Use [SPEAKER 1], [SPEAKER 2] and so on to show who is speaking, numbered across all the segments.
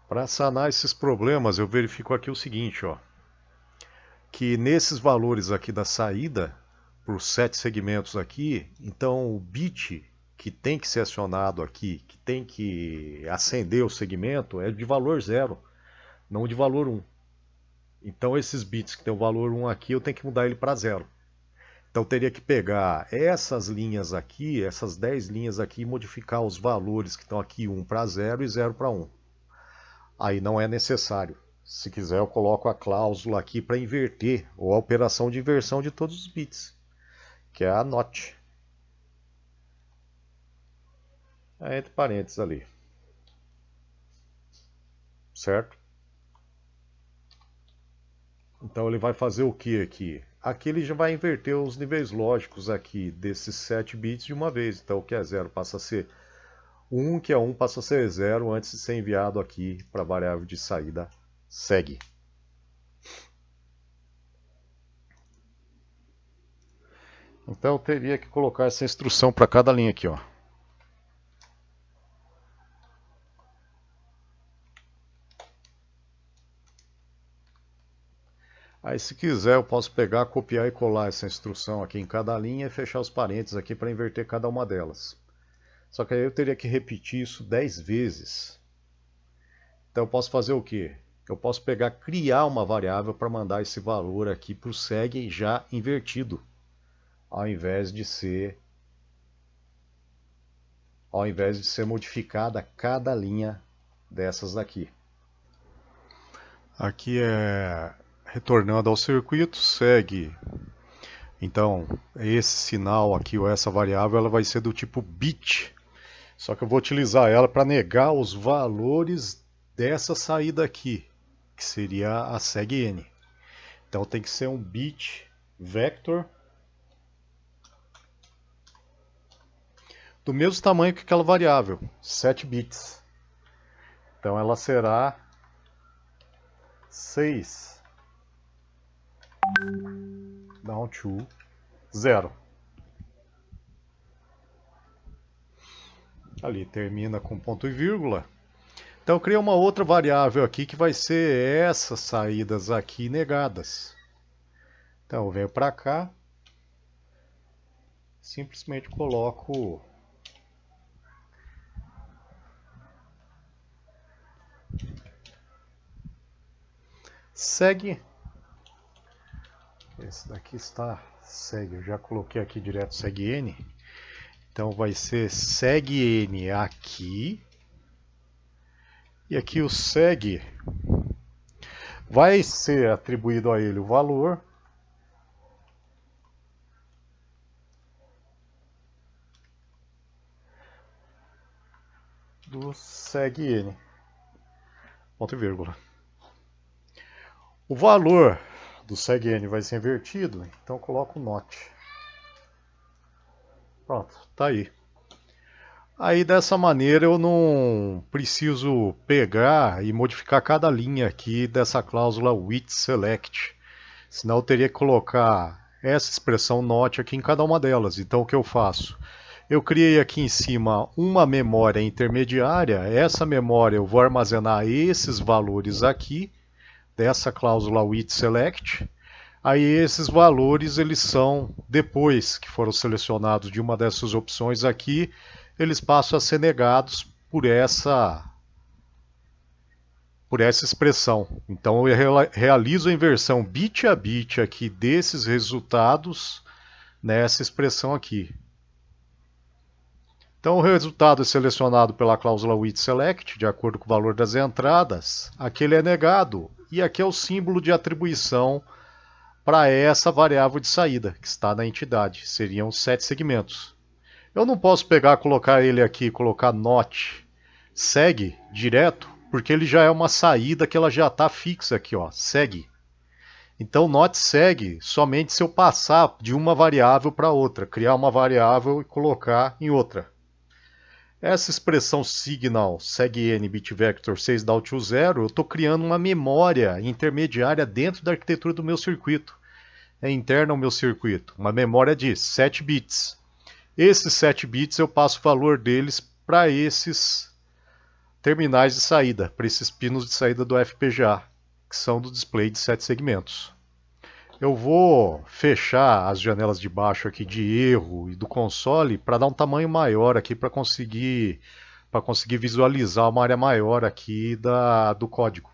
[SPEAKER 1] Para sanar esses problemas, eu verifico aqui o seguinte, ó, que nesses valores aqui da saída, por 7 segmentos aqui, então o bit que tem que ser acionado aqui, que tem que acender o segmento, é de valor 0, não de valor 1. Então esses bits que tem o valor 1 aqui, eu tenho que mudar ele para 0. Então eu teria que pegar essas linhas aqui, essas 10 linhas aqui, e modificar os valores que estão aqui 1 para 0 e 0 para 1. Aí não é necessário. Se quiser, eu coloco a cláusula aqui para inverter, ou a operação de inversão de todos os bits, que é a NOT. É entre parênteses ali. Certo? Então ele vai fazer o que aqui? Aqui ele já vai inverter os níveis lógicos aqui desses 7 bits de uma vez. Então o que é 0 passa a ser 1, que é 1 passa a ser 0 antes de ser enviado aqui para a variável de saída segue. Então eu teria que colocar essa instrução para cada linha aqui, ó. Aí se quiser eu posso pegar, copiar e colar essa instrução aqui em cada linha e fechar os parênteses aqui para inverter cada uma delas. Só que aí eu teria que repetir isso 10 vezes. Então eu posso fazer o quê? Eu posso pegar, criar uma variável para mandar esse valor aqui para o segue já invertido, ao invés de ser modificada cada linha dessas daqui. Aqui é retornando ao circuito, segue. Então, esse sinal aqui, ou essa variável, ela vai ser do tipo bit. Só que eu vou utilizar ela para negar os valores dessa saída aqui, que seria a segue_n. Então tem que ser um bit vector do mesmo tamanho que aquela variável, 7 bits. Então ela será 6 down to 0. Ali termina com ponto e vírgula. Então eu criei uma outra variável aqui que vai ser essas saídas aqui negadas. Então eu venho para cá, simplesmente coloco segue. Esse daqui está segue, eu já coloquei aqui direto segue_n. Então vai ser segue_n aqui. E aqui o segue vai ser atribuído a ele o valor do segue_n. Ponto e vírgula. O valor do segue_n vai ser invertido, então eu coloco NOT. Pronto, tá aí. Aí dessa maneira eu não preciso pegar e modificar cada linha aqui dessa cláusula with select. Senão eu teria que colocar essa expressão NOT aqui em cada uma delas. Então o que eu faço? Eu criei aqui em cima uma memória intermediária. Essa memória eu vou armazenar esses valores aqui dessa cláusula with select. Aí esses valores eles são, depois que foram selecionados de uma dessas opções aqui, eles passam a ser negados por essa expressão. Então eu realizo a inversão bit a bit aqui desses resultados nessa expressão aqui. Então o resultado é selecionado pela cláusula with select, de acordo com o valor das entradas. Aqui ele é negado e aqui é o símbolo de atribuição para essa variável de saída que está na entidade. Seriam 7 segmentos. Eu não posso pegar, colocar ele aqui, colocar NOT segue direto, porque ele já é uma saída que ela já está fixa aqui, ó, segue. Então NOT segue somente se eu passar de uma variável para outra, criar uma variável e colocar em outra. Essa expressão signal segue_n bit vector 6 down to 0, eu estou criando uma memória intermediária dentro da arquitetura do meu circuito. É interna ao meu circuito, uma memória de 7 bits. Esses 7 bits eu passo o valor deles para esses terminais de saída, para esses pinos de saída do FPGA, que são do display de 7 segmentos. Eu vou fechar as janelas de baixo aqui de erro e do console para dar um tamanho maior aqui para conseguir visualizar uma área maior aqui do código.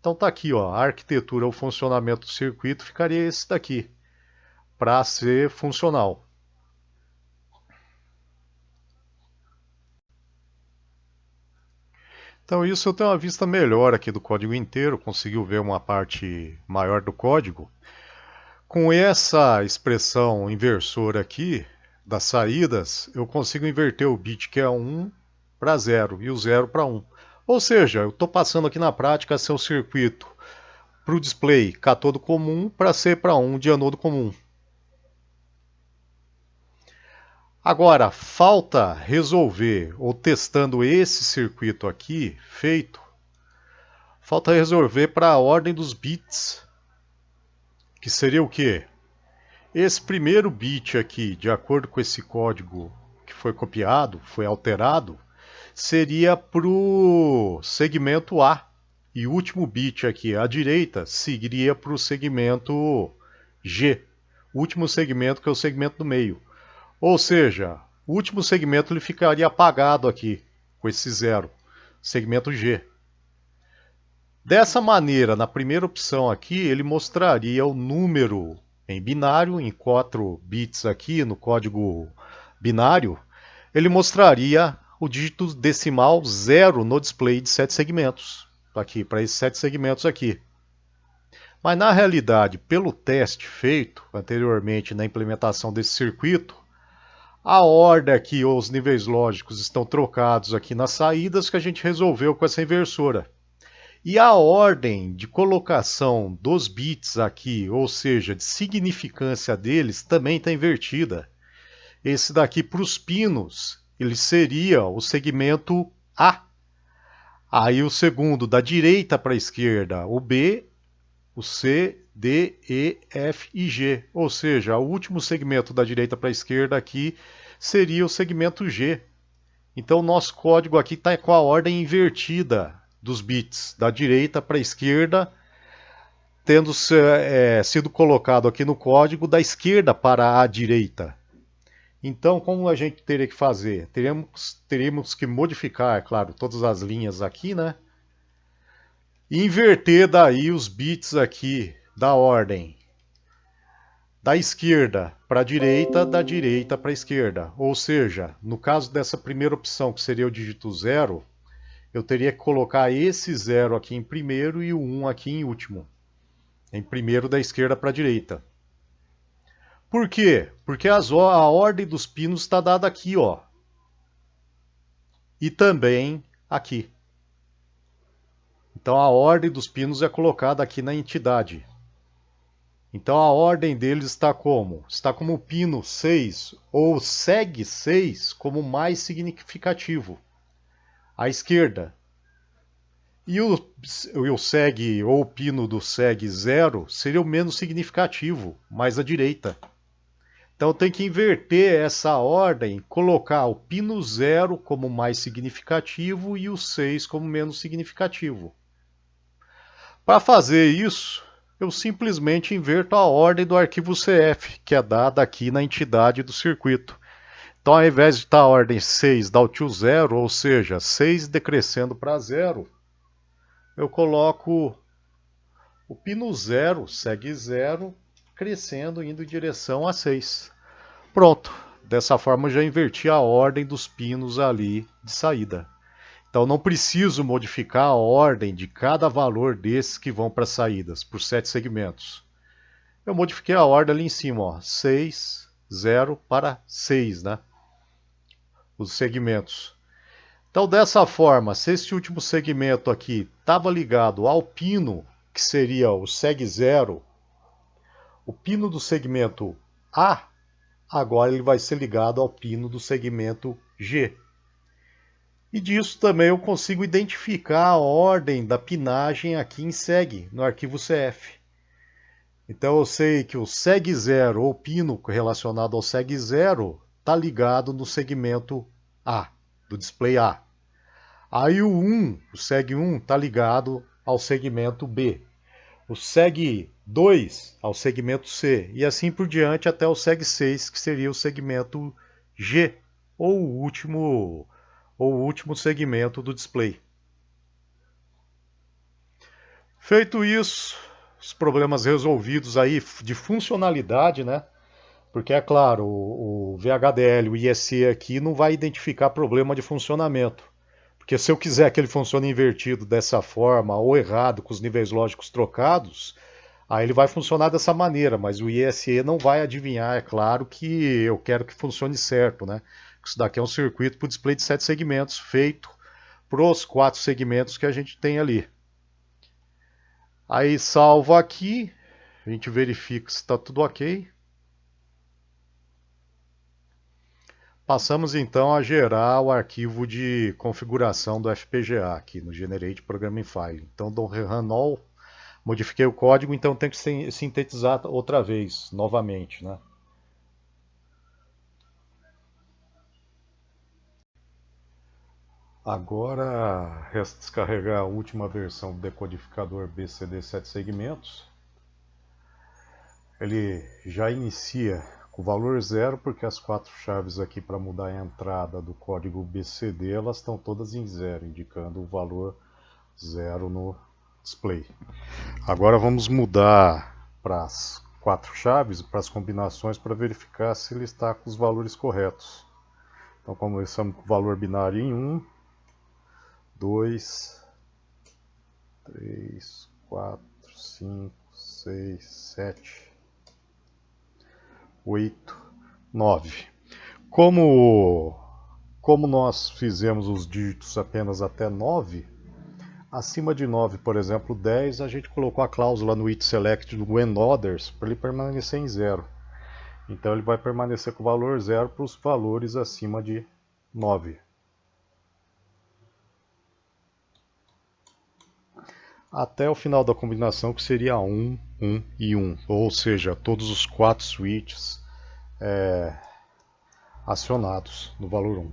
[SPEAKER 1] Então tá aqui, ó, a arquitetura, o funcionamento do circuito ficaria esse daqui, para ser funcional. Então isso eu tenho uma vista melhor aqui do código inteiro, conseguiu ver uma parte maior do código. Com essa expressão inversora aqui, das saídas, eu consigo inverter o bit que é 1 para 0 e o 0 para 1. Ou seja, eu estou passando aqui na prática a ser um circuito para o display catodo comum para ser para 1 de anodo comum. Agora, falta resolver, ou testando esse circuito aqui feito, falta resolver para a ordem dos bits, que seria o quê? Esse primeiro bit aqui, de acordo com esse código que foi copiado, foi alterado, seria para o segmento A. E o último bit aqui à direita seguiria para o segmento G. O último segmento que é o segmento do meio. Ou seja, o último segmento ele ficaria apagado aqui, com esse 0, segmento G. Dessa maneira, na primeira opção aqui, ele mostraria o número em binário, em 4 bits aqui no código binário, ele mostraria o dígito decimal 0 no display de 7 segmentos, aqui, para esses 7 segmentos aqui. Mas na realidade, pelo teste feito anteriormente na implementação desse circuito, a ordem aqui, ou os níveis lógicos, estão trocados aqui nas saídas que a gente resolveu com essa inversora. E a ordem de colocação dos bits aqui, ou seja, de significância deles, também está invertida. Esse daqui para os pinos, ele seria o segmento A. Aí o segundo, da direita para a esquerda, o B, o C, D, E, F e G. Ou seja, o último segmento da direita para a esquerda aqui seria o segmento G. Então o nosso código aqui está com a ordem invertida dos bits, da direita para a esquerda, tendo sido colocado aqui no código da esquerda para a direita. Então, como a gente teria que fazer? Teríamos que modificar, é claro, todas as linhas aqui, né? E inverter daí os bits aqui da ordem da esquerda para a direita, da direita para a esquerda. Ou seja, no caso dessa primeira opção, que seria o dígito 0, eu teria que colocar esse 0 aqui em primeiro e o 1 aqui em último. Em primeiro da esquerda para a direita. Por quê? Porque a ordem dos pinos está dada aqui, ó. E também aqui. Então a ordem dos pinos é colocada aqui na entidade. Então a ordem deles está como? Está como pino 6 ou seg 6 como mais significativo. À esquerda. E o seg ou o pino do seg 0 seria o menos significativo, mais à direita. Então tem que inverter essa ordem, colocar o pino 0 como mais significativo e o 6 como menos significativo. Para fazer isso, eu simplesmente inverto a ordem do arquivo CF, que é dada aqui na entidade do circuito. Então, ao invés de estar a ordem 6 down to 0, ou seja, 6 decrescendo para 0, eu coloco o pino 0, seg 0, crescendo, indo em direção a 6. Pronto, dessa forma eu já inverti a ordem dos pinos ali de saída. Então não preciso modificar a ordem de cada valor desses que vão para as saídas, por 7 segmentos. Eu modifiquei a ordem ali em cima, ó, 6, 0 para 6, né? Os segmentos. Então dessa forma, se esse último segmento aqui estava ligado ao pino, que seria o seg 0, o pino do segmento A, agora ele vai ser ligado ao pino do segmento G. E disso também eu consigo identificar a ordem da pinagem aqui em seg, no arquivo CF. Então eu sei que o seg 0, ou pino relacionado ao seg 0, está ligado no segmento A, do display A. Aí o seg 1 está ligado ao segmento B, o seg 2 ao segmento C, e assim por diante até o seg 6, que seria o segmento G, ou o último segmento do display. Feito isso, os problemas resolvidos aí de funcionalidade, né? Porque é claro, o VHDL, o ISE aqui não vai identificar problema de funcionamento. Porque se eu quiser que ele funcione invertido dessa forma ou errado, com os níveis lógicos trocados, aí ele vai funcionar dessa maneira, mas o ISE não vai adivinhar, é claro que eu quero que funcione certo, né? Isso daqui é um circuito para o display de 7 segmentos, feito para os 4 segmentos que a gente tem ali. Aí salvo aqui, a gente verifica se está tudo ok. Passamos então a gerar o arquivo de configuração do FPGA aqui no Generate Programming File. Então dou run all, modifiquei o código, então tem que sintetizar outra vez, novamente, né? Agora resta descarregar a última versão do decodificador BCD 7 segmentos. Ele já inicia com o valor 0, porque as 4 chaves aqui para mudar a entrada do código BCD, elas estão todas em 0, indicando o valor 0 no display. Agora vamos mudar para as 4 chaves, para as combinações, para verificar se ele está com os valores corretos. Então começamos com o valor binário em 1, 2, 3, 4, 5, 6, 7, 8, 9. Como nós fizemos os dígitos apenas até 9, acima de 9, por exemplo, 10, a gente colocou a cláusula no itSelect do whenOthers para ele permanecer em 0. Então ele vai permanecer com o valor 0 para os valores acima de 9. Até o final da combinação, que seria 1, 1 e 1. Ou seja, todos os 4 switches acionados no valor 1.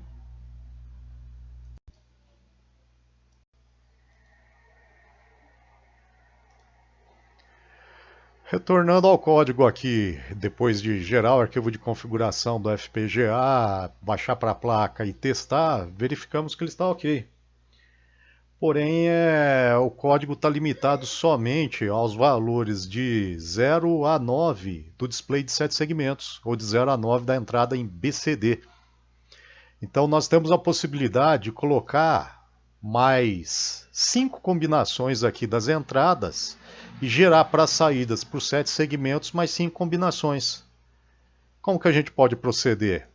[SPEAKER 1] Retornando ao código aqui, depois de gerar o arquivo de configuração do FPGA, baixar para a placa e testar, verificamos que ele está ok. Porém, o código está limitado somente aos valores de 0 a 9 do display de 7 segmentos, ou de 0 a 9 da entrada em BCD. Então nós temos a possibilidade de colocar mais 5 combinações aqui das entradas e gerar para as saídas por 7 segmentos mais 5 combinações. Como que a gente pode proceder?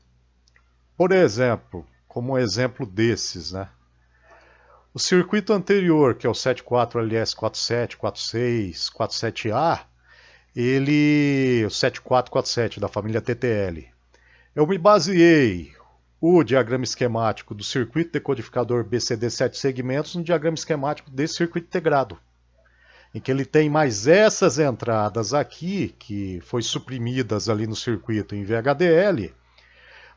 [SPEAKER 1] Por exemplo, como um exemplo desses, né? O circuito anterior, que é o 74LS47, 46, 47A, o 7447 da família TTL, eu me baseei o diagrama esquemático do circuito decodificador BCD 7 segmentos no diagrama esquemático desse circuito integrado, em que ele tem mais essas entradas aqui, que foi suprimidas ali no circuito em VHDL,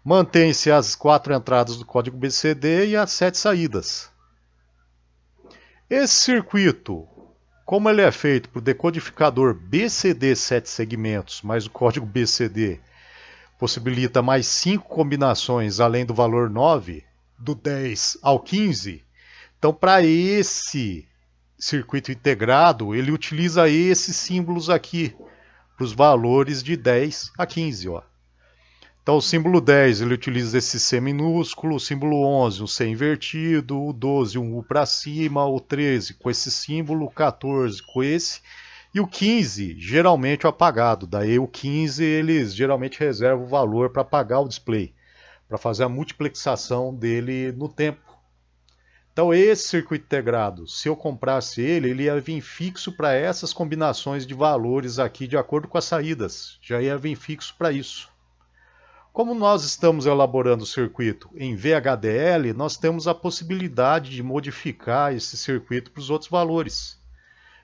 [SPEAKER 1] mantém-se as 4 entradas do código BCD e as 7 saídas. Esse circuito, como ele é feito para o decodificador BCD 7 segmentos, mais o código BCD possibilita mais 5 combinações além do valor 9, do 10 ao 15, então para esse circuito integrado, ele utiliza esses símbolos aqui, para os valores de 10 a 15. Ó. Então o símbolo 10 ele utiliza esse C minúsculo, o símbolo 11 um C invertido, o 12 um U para cima, o 13 com esse símbolo, o 14 com esse, e o 15 geralmente o apagado. Daí o 15 eles geralmente reservam o valor para apagar o display, para fazer a multiplexação dele no tempo. Então esse circuito integrado, se eu comprasse ele ia vir fixo para essas combinações de valores aqui de acordo com as saídas, já ia vir fixo para isso. Como nós estamos elaborando o circuito em VHDL, nós temos a possibilidade de modificar esse circuito para os outros valores.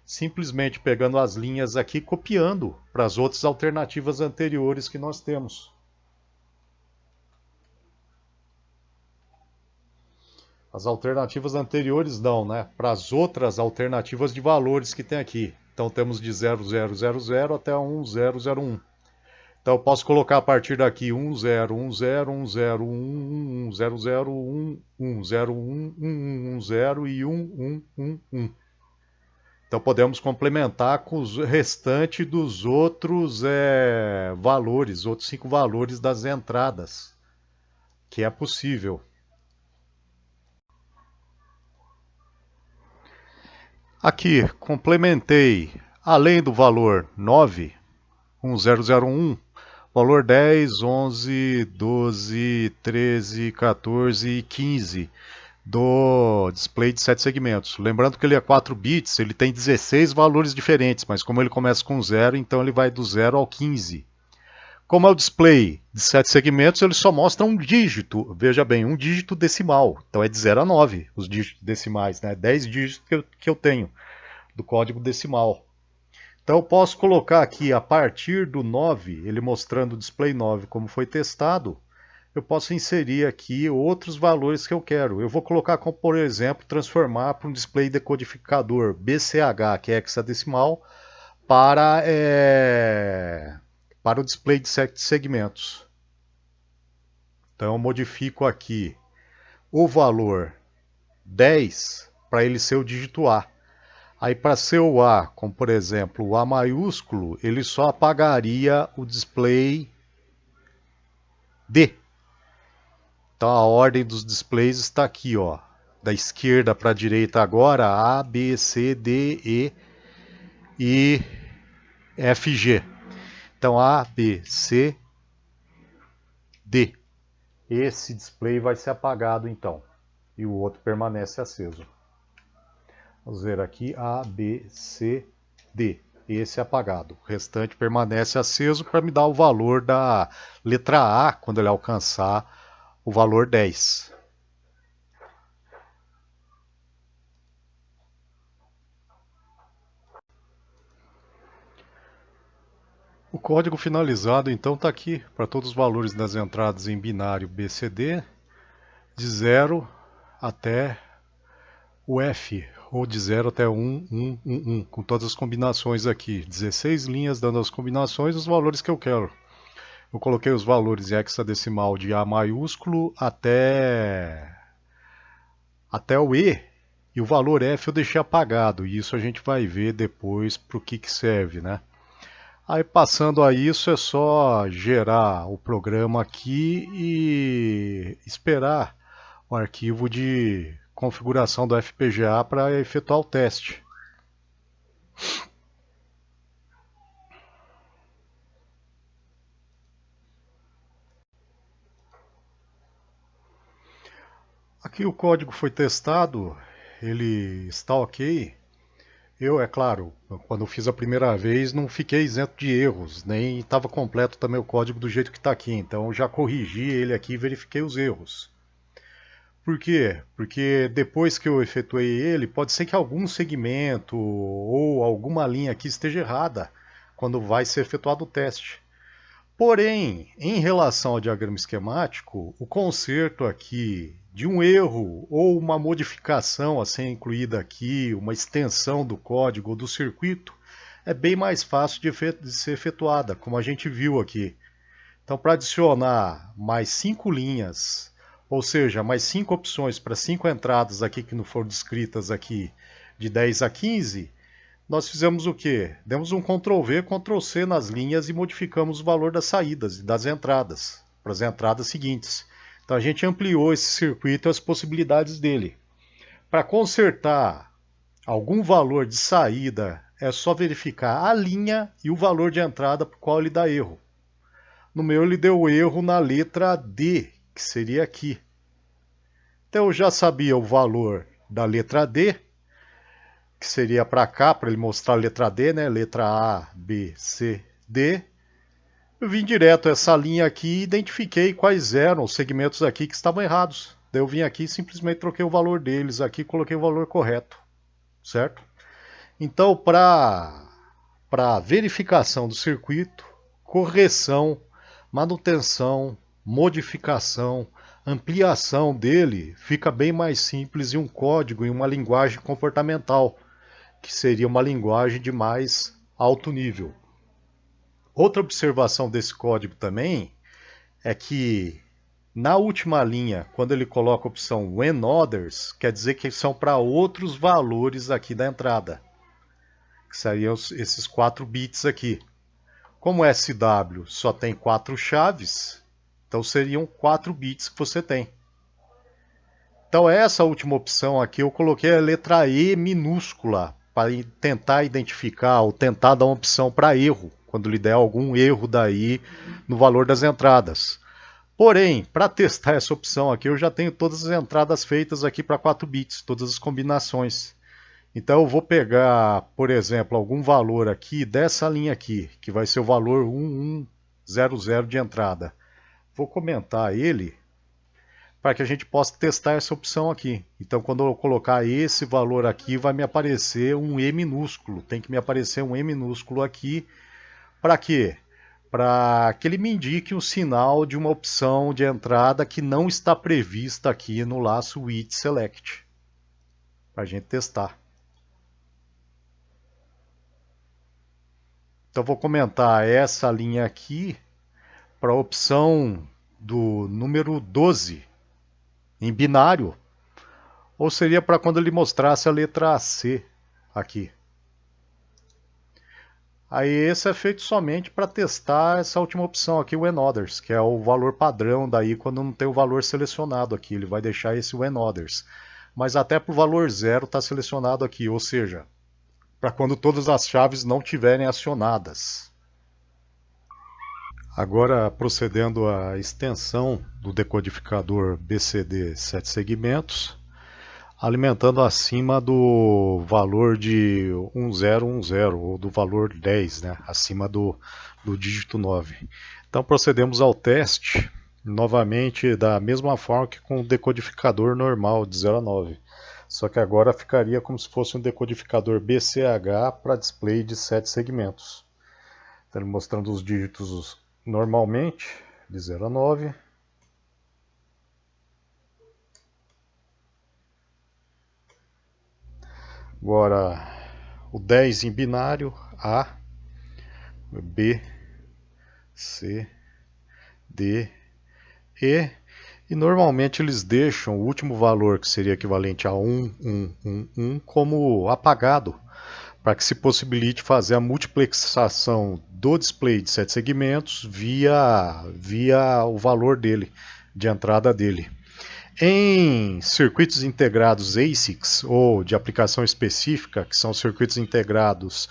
[SPEAKER 1] Simplesmente pegando as linhas aqui e copiando para as outras alternativas anteriores que nós temos. As alternativas anteriores não, né? Para as outras alternativas de valores que tem aqui. Então temos de 0000 até 1001. Então eu posso colocar a partir daqui 1010, 1011, 1001, 101, 110 e 1111. Então podemos complementar com o restante dos outros valores, outros 5 valores das entradas, que é possível. Aqui, complementei, além do valor 9, 1001, valor 10, 11, 12, 13, 14 e 15 do display de 7 segmentos. Lembrando que ele é 4 bits, ele tem 16 valores diferentes, mas como ele começa com 0, então ele vai do 0 ao 15. Como é o display de 7 segmentos, ele só mostra um dígito, veja bem, um dígito decimal. Então é de 0 a 9 os dígitos decimais, né? 10 dígitos que eu tenho do código decimal. Então eu posso colocar aqui a partir do 9, ele mostrando o display 9 como foi testado, eu posso inserir aqui outros valores que eu quero. Eu vou colocar como, por exemplo, transformar para um display decodificador BCH, que é hexadecimal, para o display de 7 segmentos. Então eu modifico aqui o valor 10 para ele ser o dígito A. Aí para ser o A, como por exemplo o A maiúsculo, ele só apagaria o display D. Então a ordem dos displays está aqui, ó, da esquerda para a direita agora, A, B, C, D, E e F, G. Então A, B, C, D. Esse display vai ser apagado então, e o outro permanece aceso. Vamos ver aqui, A, B, C, D. Esse é apagado. O restante permanece aceso para me dar o valor da letra A quando ele alcançar o valor 10. O código finalizado então está aqui para todos os valores das entradas em binário BCD, de 0 até o F, ou de 0 até 1, 1, 1, 1, com todas as combinações aqui. 16 linhas dando as combinações, os valores que eu quero. Eu coloquei os valores em hexadecimal de A maiúsculo até o E, e o valor F eu deixei apagado, e isso a gente vai ver depois para o que serve, né? Aí passando a isso é só gerar o programa aqui e esperar o arquivo de configuração do FPGA para efetuar o teste. Aqui o código foi testado, ele está ok. Eu, é claro, quando eu fiz a primeira vez não fiquei isento de erros, nem estava completo também o código do jeito que está aqui, então eu já corrigi ele aqui e verifiquei os erros. Por quê? Porque depois que eu efetuei ele, pode ser que algum segmento ou alguma linha aqui esteja errada quando vai ser efetuado o teste. Porém, em relação ao diagrama esquemático, o conserto aqui de um erro ou uma modificação a ser incluída aqui, uma extensão do código ou do circuito, é bem mais fácil de ser efetuada, como a gente viu aqui. Então, para adicionar mais 5 linhas, ou seja, mais 5 opções para 5 entradas aqui que não foram descritas aqui, de 10 a 15, nós fizemos o quê? Demos um Ctrl+V, Ctrl+C nas linhas e modificamos o valor das saídas e das entradas, para as entradas seguintes. Então a gente ampliou esse circuito e as possibilidades dele. Para consertar algum valor de saída, é só verificar a linha e o valor de entrada para o qual ele dá erro. No meu ele deu erro na letra D, que seria aqui. Então eu já sabia o valor da letra D, que seria para cá, para ele mostrar a letra D, né? Letra A, B, C, D. Eu vim direto a essa linha aqui e identifiquei quais eram os segmentos aqui que estavam errados. Daí eu vim aqui e simplesmente troquei o valor deles aqui e coloquei o valor correto, certo? Então, para verificação do circuito, correção, manutenção, modificação, ampliação dele fica bem mais simples em um código, em uma linguagem comportamental, que seria uma linguagem de mais alto nível. Outra observação desse código também é que na última linha, quando ele coloca a opção when others, quer dizer que são para outros valores aqui da entrada, que seriam esses 4 bits aqui. Como o SW só tem 4 chaves, então seriam 4 bits que você tem. Então essa última opção aqui eu coloquei a letra E minúscula para tentar identificar ou tentar dar uma opção para erro, quando lhe der algum erro daí no valor das entradas. Porém, para testar essa opção aqui, eu já tenho todas as entradas feitas aqui para 4 bits, todas as combinações. Então eu vou pegar, por exemplo, algum valor aqui dessa linha aqui, que vai ser o valor 1100 de entrada. Vou comentar ele para que a gente possa testar essa opção aqui. Então quando eu colocar esse valor aqui, vai me aparecer um E minúsculo. Tem que me aparecer um E minúsculo aqui. Para quê? Para que ele me indique um sinal de uma opção de entrada que não está prevista aqui no laço with select, para a gente testar. Então vou comentar essa linha aqui para a opção do número 12 em binário, ou seria para quando ele mostrasse a letra C aqui. Aí esse é feito somente para testar essa última opção aqui, o when others, que é o valor padrão daí quando não tem o valor selecionado aqui, ele vai deixar esse when others. Mas até para o valor 0 está selecionado aqui, ou seja, para quando todas as chaves não tiverem acionadas. Agora procedendo à extensão do decodificador BCD 7 segmentos, alimentando acima do valor de 1010 ou do valor 10, né? Acima do dígito 9. Então procedemos ao teste, novamente da mesma forma que com o decodificador normal de 0 a 9. Só que agora ficaria como se fosse um decodificador BCH para display de 7 segmentos. Então ele mostrando os dígitos normalmente, de 0 a 9. Agora, o 10 em binário, A, B, C, D, E. E normalmente eles deixam o último valor, que seria equivalente a 1, como apagado, para que se possibilite fazer a multiplexação do display de 7 segmentos via o valor dele, de entrada dele. Em circuitos integrados ASICs ou de aplicação específica, que são circuitos integrados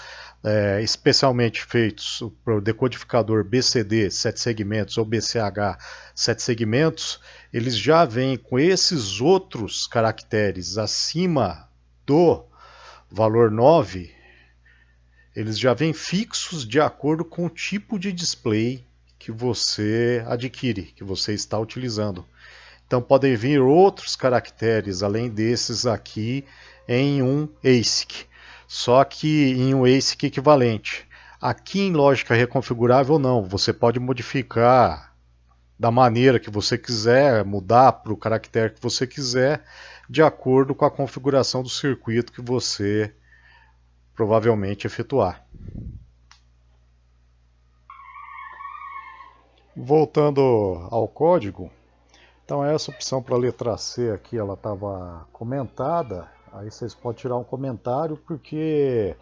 [SPEAKER 1] especialmente feitos para o decodificador BCD 7 segmentos ou BCH 7 segmentos, eles já vêm com esses outros caracteres acima do valor 9, eles já vêm fixos de acordo com o tipo de display que você adquire, que você está utilizando. Então podem vir outros caracteres além desses aqui em um ASIC, só que em um ASIC equivalente. Aqui em lógica reconfigurável não, você pode modificar da maneira que você quiser, mudar para o caractere que você quiser, de acordo com a configuração do circuito que você provavelmente efetuar. Voltando ao código, então essa opção para a letra C aqui, ela estava comentada, aí vocês podem tirar um comentário porque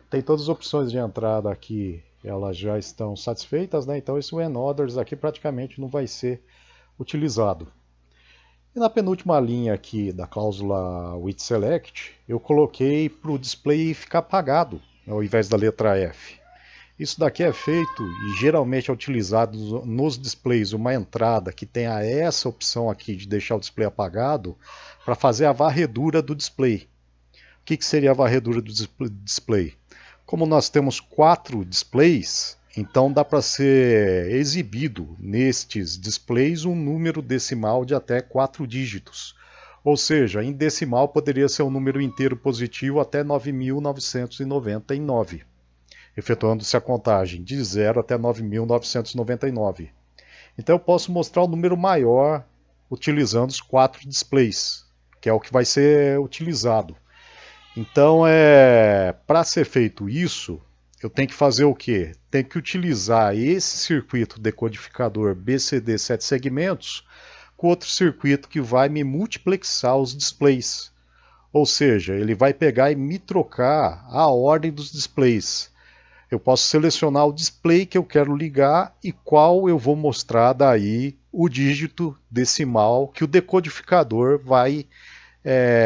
[SPEAKER 1] tem todas as opções de entrada aqui, elas já estão satisfeitas, né? Então esse when others aqui praticamente não vai ser utilizado. E na penúltima linha aqui da cláusula with select, eu coloquei para o display ficar apagado, ao invés da letra F. Isso daqui é feito e geralmente é utilizado nos displays uma entrada que tenha essa opção aqui de deixar o display apagado para fazer a varredura do display. O que seria a varredura do display? Como nós temos 4 displays, então dá para ser exibido nestes displays um número decimal de até 4 dígitos. Ou seja, em decimal poderia ser um número inteiro positivo até 9.999. Efetuando-se a contagem de 0 até 9.999. Então eu posso mostrar o número maior utilizando os 4 displays, que é o que vai ser utilizado. Então, para ser feito isso, eu tenho que fazer o quê? Tenho que utilizar esse circuito decodificador BCD 7 segmentos com outro circuito que vai me multiplexar os displays. Ou seja, ele vai pegar e me trocar a ordem dos displays. Eu posso selecionar o display que eu quero ligar e qual eu vou mostrar daí o dígito decimal que o decodificador vai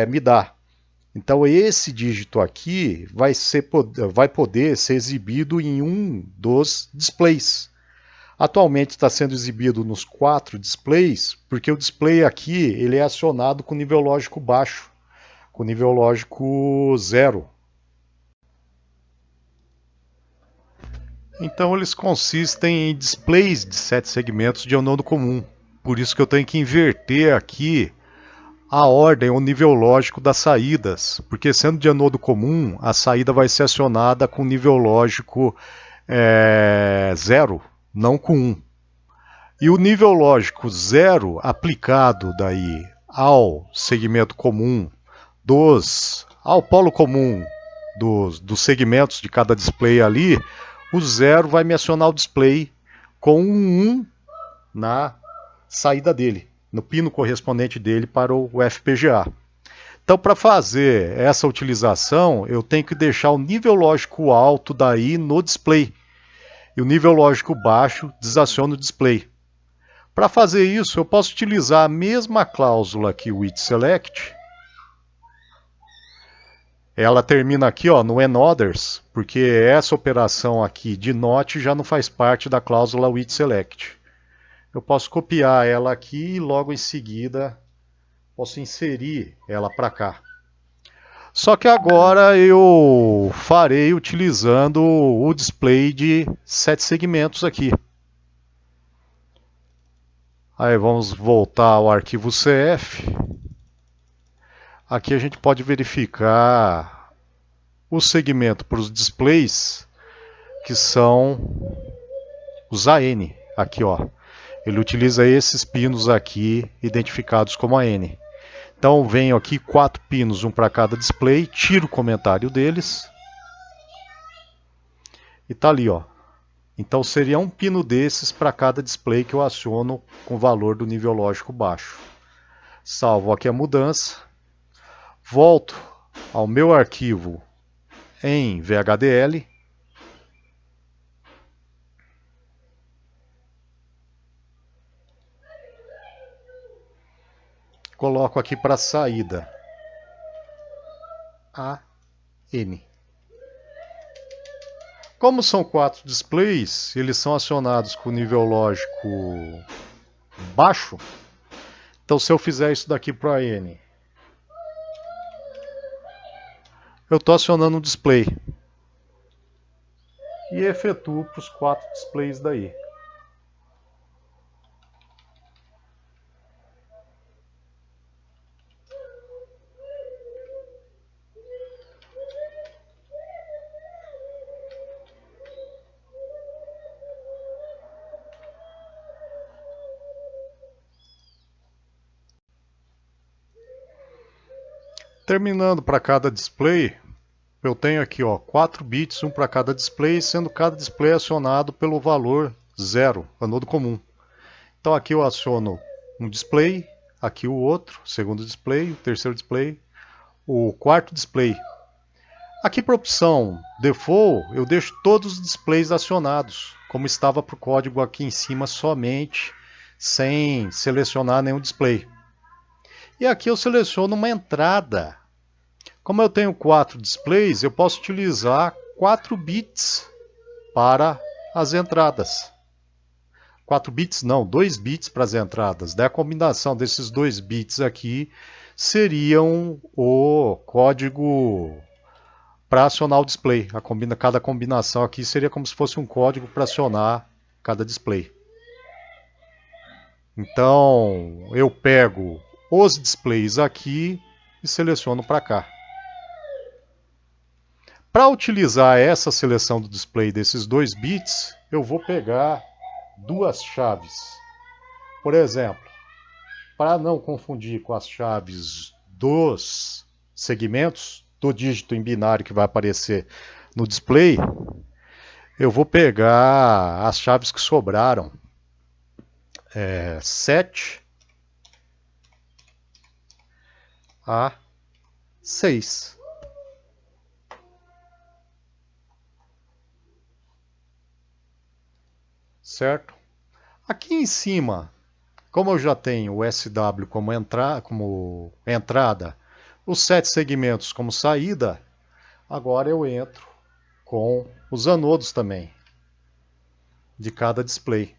[SPEAKER 1] me dar. Então esse dígito aqui vai poder ser exibido em um dos displays. Atualmente está sendo exibido nos 4 displays, porque o display aqui ele é acionado com nível lógico baixo, com nível lógico 0. Então eles consistem em displays de 7 segmentos de anodo comum. Por isso que eu tenho que inverter aqui a ordem, o nível lógico das saídas, porque sendo de anodo comum, a saída vai ser acionada com nível lógico 0, não com 1. E o nível lógico 0 aplicado daí ao segmento comum ao polo comum dos segmentos de cada display ali, o 0 vai me acionar o display com um 1 na saída dele, no pino correspondente dele para o FPGA. Então, para fazer essa utilização, eu tenho que deixar o nível lógico alto daí no display e o nível lógico baixo desaciona o display. Para fazer isso, eu posso utilizar a mesma cláusula aqui, o itSelect. Ela termina aqui no ANDOTHERS, porque essa operação aqui de NOT já não faz parte da cláusula itSelect. Eu posso copiar ela aqui e logo em seguida posso inserir ela para cá. Só que agora eu farei utilizando o display de 7 segmentos aqui. Aí vamos voltar ao arquivo CF. Aqui a gente pode verificar o segmento para os displays que são os AN. Aqui, ó. Ele utiliza esses pinos aqui identificados como AN. Então venho aqui 4 pinos, um para cada display, tiro o comentário deles. E tá ali, ó. Então seria um pino desses para cada display que eu aciono com o valor do nível lógico baixo. Salvo aqui a mudança. Volto ao meu arquivo em VHDL. Coloco aqui para saída AN. Como são 4 displays, eles são acionados com nível lógico baixo. Então se eu fizer isso daqui para AN, eu estou acionando um display e efetuo para os 4 displays daí. Terminando para cada display, eu tenho aqui 4 bits, um para cada display, sendo cada display acionado pelo valor 0, anodo comum. Então aqui eu aciono um display, aqui o outro, segundo display, o terceiro display, o quarto display. Aqui para a opção Default, eu deixo todos os displays acionados, como estava para o código aqui em cima somente, sem selecionar nenhum display. E aqui eu seleciono uma entrada. Como eu tenho 4 displays, eu posso utilizar 4 bits para as entradas. 4 bits não, 2 bits para as entradas. Daí a combinação desses 2 bits aqui seriam o código para acionar o display. Cada combinação aqui seria como se fosse um código para acionar cada display. Então eu pego os displays aqui e seleciono para cá. Para utilizar essa seleção do display desses 2 bits, eu vou pegar 2 chaves. Por exemplo, para não confundir com as chaves dos segmentos, do dígito em binário que vai aparecer no display, eu vou pegar as chaves que sobraram, 7 a 6. Certo? Aqui em cima, como eu já tenho o SW como entrada, os 7 segmentos como saída, agora eu entro com os anodos também de cada display.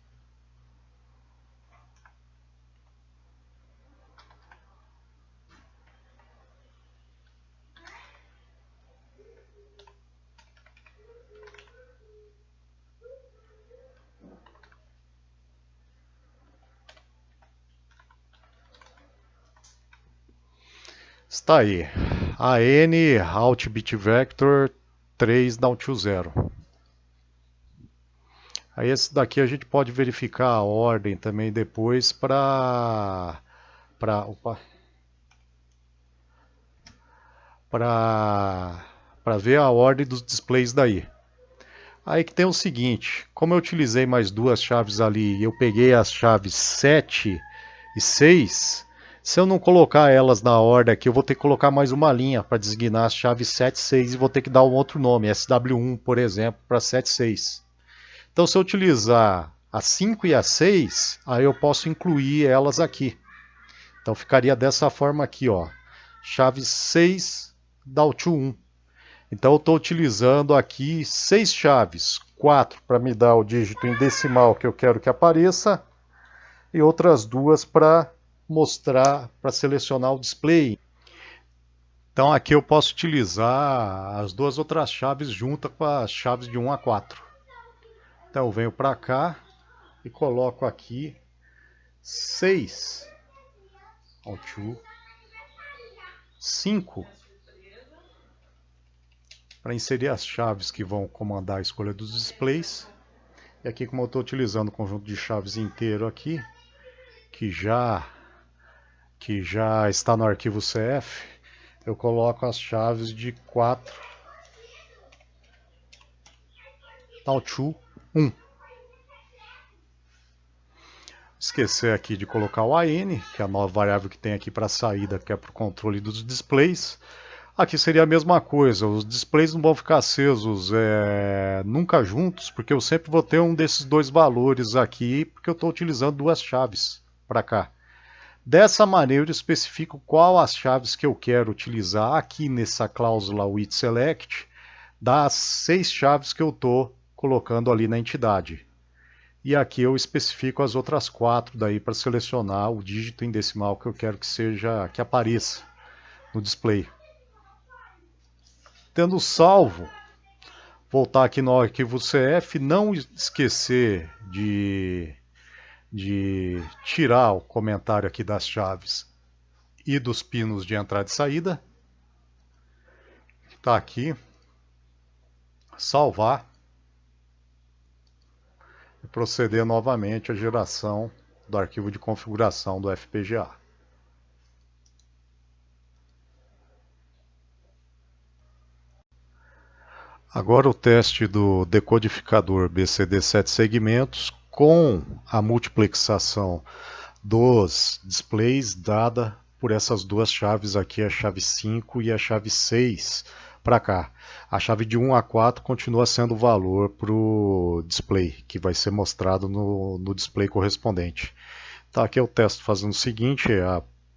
[SPEAKER 1] Está aí, AN Alt Bit Vector 3 down to 0. Aí esse daqui a gente pode verificar a ordem também depois para ver a ordem dos displays daí. Aí que tem o seguinte, como eu utilizei mais duas chaves ali, eu peguei as chaves 7 e 6, se eu não colocar elas na ordem aqui, eu vou ter que colocar mais uma linha para designar as chaves 7 e 6 e vou ter que dar um outro nome, SW1, por exemplo, para 7 e 6. Então se eu utilizar a 5 e a 6, aí eu posso incluir elas aqui. Então ficaria dessa forma aqui, ó, chave 6 down to 1. Então eu estou utilizando aqui 6 chaves, 4 para me dar o dígito em decimal que eu quero que apareça e outras duas para mostrar, para selecionar o display. Então aqui eu posso utilizar as duas outras chaves juntas com as chaves de 1 a 4. Então eu venho para cá e coloco aqui 6, 5, para inserir as chaves que vão comandar a escolha dos displays. E aqui, como eu estou utilizando o conjunto de chaves inteiro aqui, que já está no arquivo CF, eu coloco as chaves de 4 down to 1. Esquecer aqui de colocar o AN, que é a nova variável que tem aqui para a saída, que é para o controle dos displays. Aqui seria a mesma coisa, os displays não vão ficar acesos nunca juntos, porque eu sempre vou ter um desses dois valores aqui, porque eu estou utilizando duas chaves para cá. Dessa maneira eu especifico qual as chaves que eu quero utilizar aqui nessa cláusula with select, das 6 chaves que eu estou colocando ali na entidade. E aqui eu especifico as outras 4 daí para selecionar o dígito em decimal que eu quero que apareça no display. Tendo salvo, voltar aqui no arquivo CF, não esquecer de tirar o comentário aqui das chaves e dos pinos de entrada e saída. Está aqui. Salvar. E proceder novamente à geração do arquivo de configuração do FPGA. Agora o teste do decodificador BCD 7 segmentos com a multiplexação dos displays dada por essas duas chaves aqui, a chave 5 e a chave 6 para cá. A chave de 1 a 4 continua sendo o valor para o display, que vai ser mostrado no display correspondente. Então aqui eu testo fazendo o seguinte,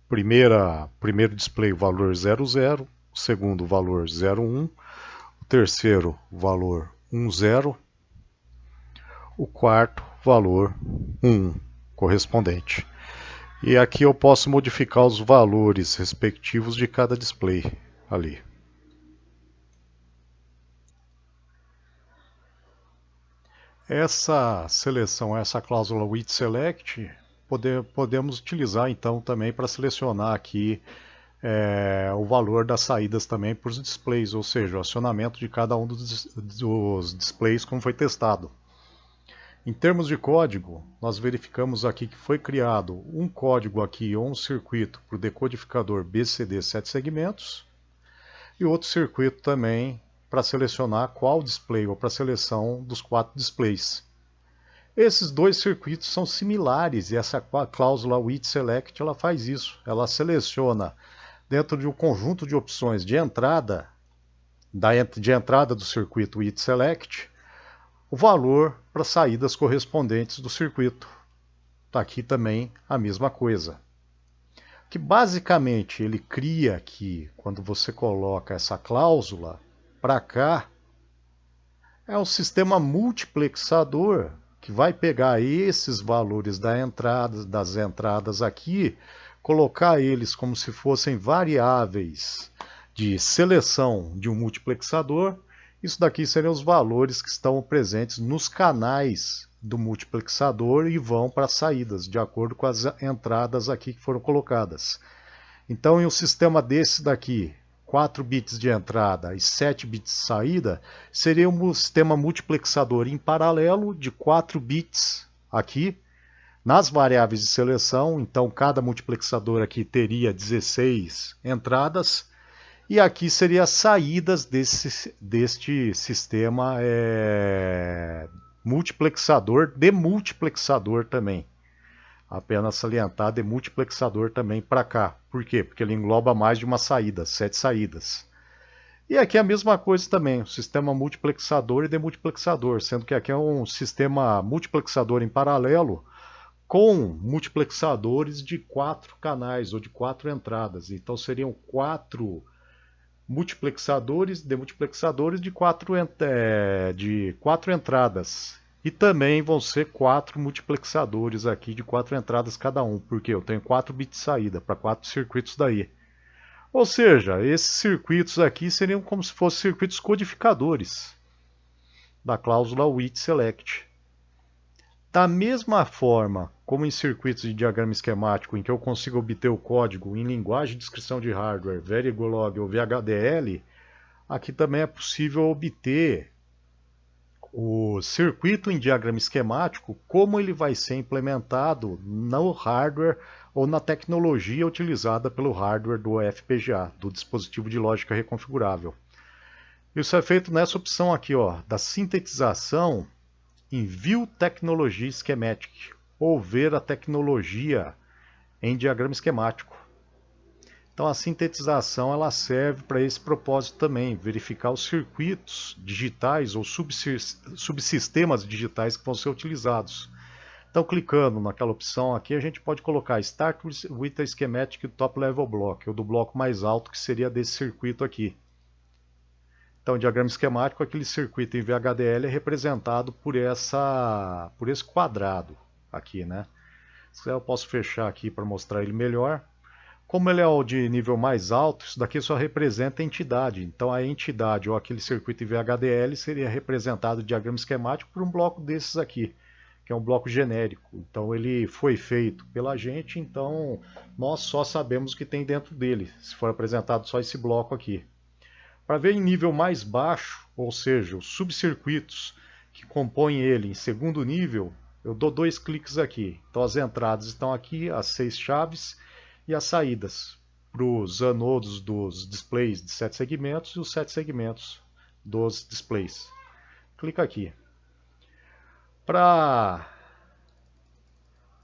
[SPEAKER 1] primeiro display o valor 00, o segundo o valor 01, o terceiro valor 10, o quarto valor 1 correspondente. E aqui eu posso modificar os valores respectivos de cada display ali. Essa seleção, essa cláusula with select, podemos utilizar então também para selecionar aqui o valor das saídas também para os displays, ou seja, o acionamento de cada um dos displays como foi testado. Em termos de código, nós verificamos aqui que foi criado um código aqui ou um circuito para o decodificador BCD 7 segmentos e outro circuito também para selecionar qual display ou para a seleção dos 4 displays. Esses dois circuitos são similares e essa cláusula WIT_SELECT ela faz isso. Ela seleciona dentro de um conjunto de opções de entrada, do circuito WIT_SELECT, o valor para saídas correspondentes do circuito. Está aqui também a mesma coisa. Que basicamente ele cria aqui, quando você coloca essa cláusula para cá, é um sistema multiplexador que vai pegar esses valores das entradas aqui, colocar eles como se fossem variáveis de seleção de um multiplexador. Isso daqui seriam os valores que estão presentes nos canais do multiplexador e vão para as saídas, de acordo com as entradas aqui que foram colocadas. Então, em um sistema desse daqui, 4 bits de entrada e 7 bits de saída, seria um sistema multiplexador em paralelo de 4 bits aqui, nas variáveis de seleção. Então, cada multiplexador aqui teria 16 entradas, e aqui seria as saídas deste sistema multiplexador, demultiplexador também. Apenas salientar demultiplexador também para cá. Por quê? Porque ele engloba mais de uma saída, 7 saídas. E aqui é a mesma coisa também, o sistema multiplexador e demultiplexador, sendo que aqui é um sistema multiplexador em paralelo com multiplexadores de 4 canais ou de 4 entradas. Então seriam 4 multiplexadores, demultiplexadores de 4 entradas. E também vão ser 4 multiplexadores aqui de 4 entradas cada um, porque eu tenho 4 bits de saída para 4 circuitos daí. Ou seja, esses circuitos aqui seriam como se fossem circuitos codificadores da cláusula WIT_SELECT. Da mesma forma como em circuitos de diagrama esquemático, em que eu consigo obter o código em linguagem de descrição de hardware, Verilog ou VHDL, aqui também é possível obter o circuito em diagrama esquemático, como ele vai ser implementado no hardware ou na tecnologia utilizada pelo hardware do FPGA, do dispositivo de lógica reconfigurável. Isso é feito nessa opção aqui, ó, da sintetização em View Technology Schematic, ou ver a tecnologia em diagrama esquemático. Então a sintetização ela serve para esse propósito também, verificar os circuitos digitais ou subsistemas digitais que vão ser utilizados. Então clicando naquela opção aqui, a gente pode colocar Start with a Schematic Top Level Block, ou do bloco mais alto que seria desse circuito aqui. Então, diagrama esquemático, aquele circuito em VHDL é representado por esse quadrado aqui, né? Se quiser eu posso fechar aqui para mostrar ele melhor. Como ele é o de nível mais alto, isso daqui só representa a entidade. Então a entidade ou aquele circuito em VHDL seria representado em diagrama esquemático por um bloco desses aqui, que é um bloco genérico. Então ele foi feito pela gente, então nós só sabemos o que tem dentro dele, se for apresentado só esse bloco aqui. Para ver em nível mais baixo, ou seja, os subcircuitos que compõem ele em segundo nível, eu dou 2 cliques aqui. Então as entradas estão aqui, as 6 chaves, e as saídas para os anodos dos displays de 7 segmentos e os 7 segmentos dos displays. Clica aqui. Para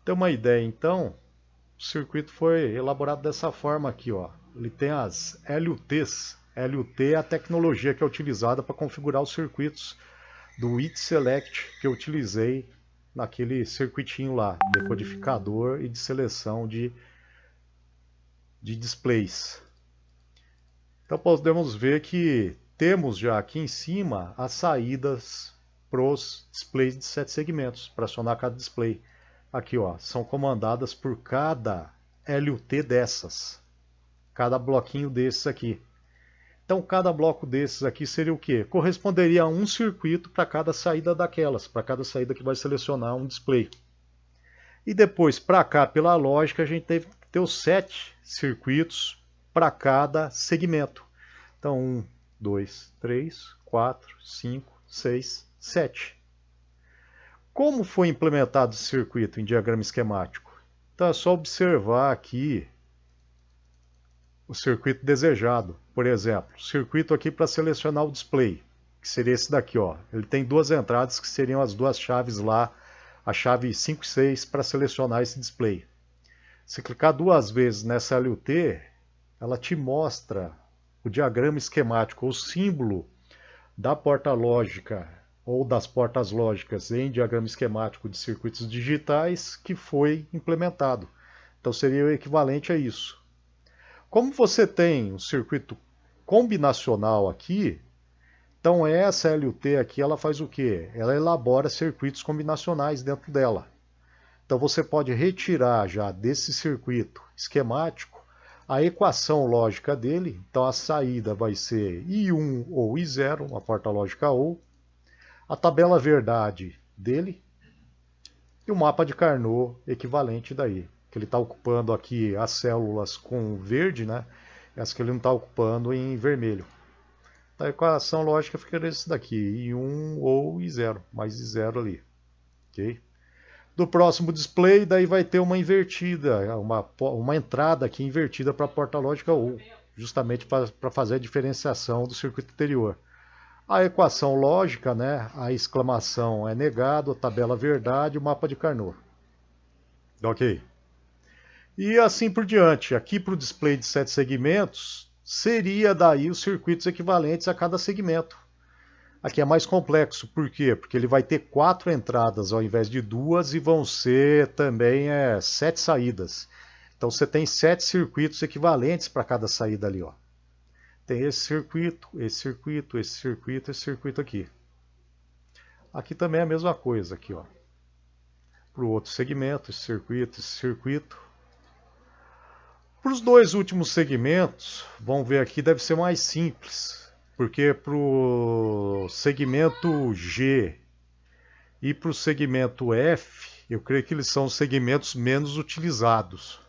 [SPEAKER 1] ter uma ideia, então, o circuito foi elaborado dessa forma aqui, ó. Ele tem as LUTs. LUT é a tecnologia que é utilizada para configurar os circuitos do WIT_SELECT que eu utilizei naquele circuitinho lá, decodificador e de seleção de displays. Então podemos ver que temos já aqui em cima as saídas para os displays de 7 segmentos, para acionar cada display. Aqui, ó, são comandadas por cada LUT dessas, cada bloquinho desses aqui. Então cada bloco desses aqui seria o quê? Corresponderia a um circuito para cada saída daquelas, para cada saída que vai selecionar um display. E depois, para cá, pela lógica, a gente teve que ter os 7 circuitos para cada segmento. Então 1, 2, 3, 4, 5, 6, 7. como foi implementado esse circuito em diagrama esquemático? Então é só observar aqui o circuito desejado. Por exemplo, circuito aqui para selecionar o display, que seria esse daqui, ó. Ele tem duas entradas que seriam as duas chaves lá, a chave 5 e 6 para selecionar esse display. Se clicar duas vezes nessa LUT, ela te mostra o diagrama esquemático, o símbolo da porta lógica ou das portas lógicas em diagrama esquemático de circuitos digitais que foi implementado. Então seria o equivalente a isso. Como você tem um circuito combinacional aqui, então essa LUT aqui ela faz o quê? Ela elabora circuitos combinacionais dentro dela. Então você pode retirar já desse circuito esquemático a equação lógica dele. Então a saída vai ser I1 ou I0, uma porta lógica ou, a tabela verdade dele e o mapa de Carnot equivalente daí. Que ele está ocupando aqui as células com verde, né? As que ele não está ocupando em vermelho. A equação lógica fica desse daqui, I1 ou I0, mais I0 ali. Ok? Do próximo display, daí vai ter uma invertida, uma entrada aqui invertida para a porta lógica ou, justamente para fazer a diferenciação do circuito anterior. A equação lógica, né? A exclamação é negado, a tabela verdade, o mapa de Carnot. Ok? E assim por diante. Aqui para o display de 7 segmentos, seria daí os circuitos equivalentes a cada segmento. Aqui é mais complexo, por quê? Porque ele vai ter 4 entradas ao invés de 2 e vão ser também 7 saídas. Então você tem 7 circuitos equivalentes para cada saída ali, ó. Tem esse circuito, esse circuito, esse circuito, esse circuito aqui. Aqui também é a mesma coisa, aqui, ó. Para o outro segmento, esse circuito, esse circuito. Para os dois últimos segmentos, vamos ver aqui, deve ser mais simples, porque para o segmento G e para o segmento F, eu creio que eles são os segmentos menos utilizados.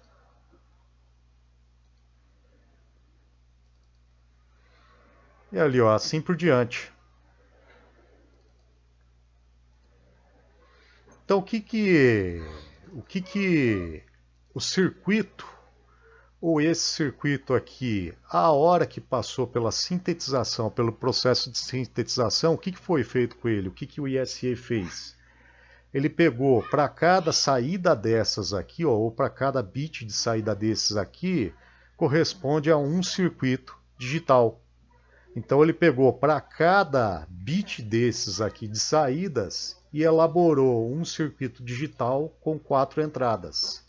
[SPEAKER 1] E ali, ó, assim por diante. Então, o que o circuito, ou esse circuito aqui, a hora que passou pela sintetização, pelo processo de sintetização, o que foi feito com ele? O que o ISE fez? Ele pegou para cada saída dessas aqui, ó, ou para cada bit de saída desses aqui, corresponde a um circuito digital. Então ele pegou para cada bit desses aqui de saídas e elaborou um circuito digital com 4 entradas.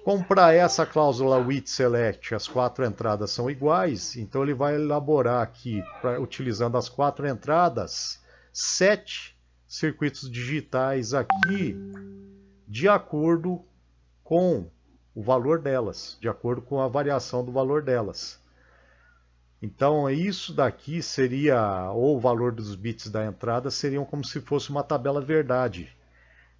[SPEAKER 1] Como para essa cláusula with select as 4 entradas são iguais, então ele vai elaborar aqui, utilizando as 4 entradas, 7 circuitos digitais aqui, de acordo com o valor delas, de acordo com a variação do valor delas. Então isso daqui seria, ou o valor dos bits da entrada, seriam como se fosse uma tabela verdade.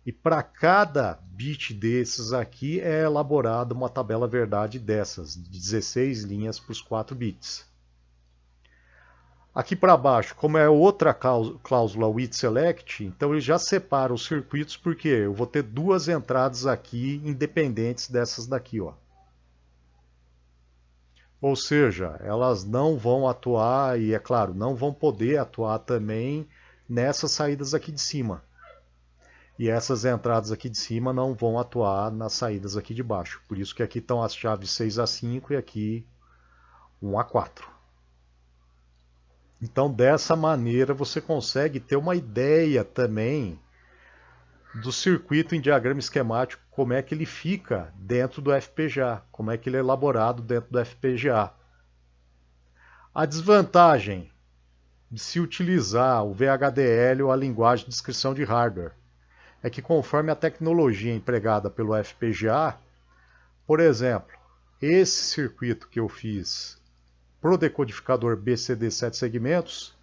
[SPEAKER 1] E para cada bit desses aqui é elaborada uma tabela verdade dessas, de 16 linhas para os 4 bits. Aqui para baixo, como é outra cláusula with select, então ele já separa os circuitos, porque eu vou ter 2 entradas aqui independentes dessas daqui, ó. Ou seja, elas não vão atuar, e é claro, não vão poder atuar também nessas saídas aqui de cima. E essas entradas aqui de cima não vão atuar nas saídas aqui de baixo. Por isso que aqui estão as chaves 6 a 5 e aqui 1 a 4. Então dessa maneira você consegue ter uma ideia também do circuito em diagrama esquemático, como é que ele fica dentro do FPGA, como é que ele é elaborado dentro do FPGA. A desvantagem de se utilizar o VHDL ou a linguagem de descrição de hardware é que conforme a tecnologia empregada pelo FPGA, por exemplo, esse circuito que eu fiz para o decodificador BCD 7 segmentos,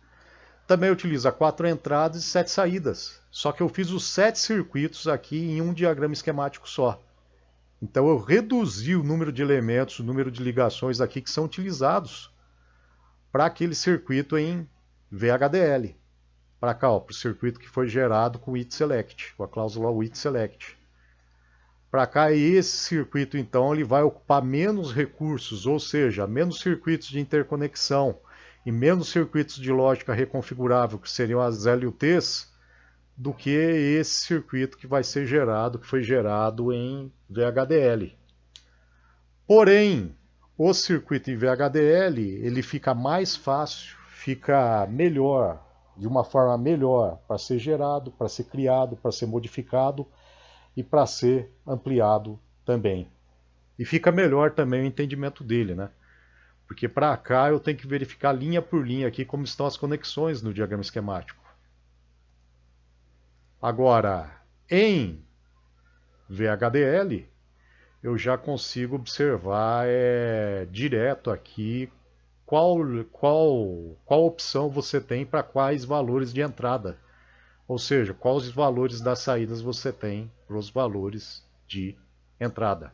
[SPEAKER 1] também utiliza 4 entradas e 7 saídas. Só que eu fiz os 7 circuitos aqui em um diagrama esquemático só. Então eu reduzi o número de elementos, o número de ligações aqui que são utilizados para aquele circuito em VHDL. para cá, para o circuito que foi gerado com o with select, com a cláusula with select. Para cá, esse circuito então ele vai ocupar menos recursos, ou seja, menos circuitos de interconexão e menos circuitos de lógica reconfigurável, que seriam as LUTs, do que esse circuito que vai ser gerado, que foi gerado em VHDL. Porém, o circuito em VHDL ele fica mais fácil, fica melhor, de uma forma melhor para ser gerado, para ser criado, para ser modificado e para ser ampliado também. E fica melhor também o entendimento dele, né? Porque para cá eu tenho que verificar linha por linha aqui como estão as conexões no diagrama esquemático. Agora, em VHDL, eu já consigo observar direto aqui qual opção você tem para quais valores de entrada. Ou seja, quais valores das saídas você tem para os valores de entrada.